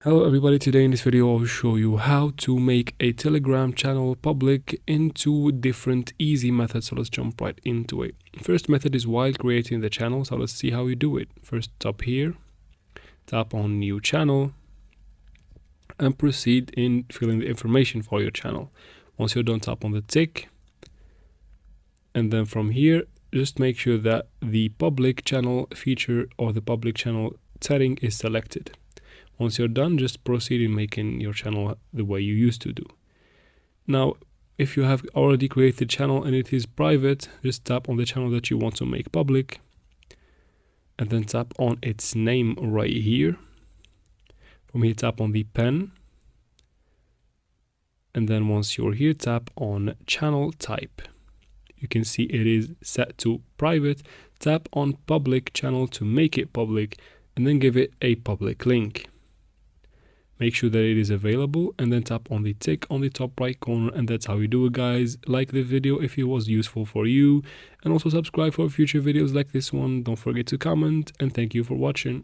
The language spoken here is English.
Hello everybody, today in this video I'll show you how to make a Telegram channel public in two different easy methods. So let's jump right into it. First method is while creating the channel, so let's see how you do it. First, tap here, tap on new channel and proceed in filling the information for your channel. Once you're done, tap on the tick, and then from here just make sure that the public channel feature or the public channel setting is selected. Once you're done, just proceed in making your channel the way you used to do. Now, if you have already created a channel and it is private, just tap on the channel that you want to make public and then tap on its name right here. From here, tap on the pen. And then once you're here, tap on channel type. You can see it is set to private. Tap on public channel to make it public and then give it a public link. Make sure that it is available and then tap on the tick on the top right corner, and that's how you do it, guys. Like the video if it was useful for you, and also subscribe for future videos like this one. Don't forget to comment, and thank you for watching.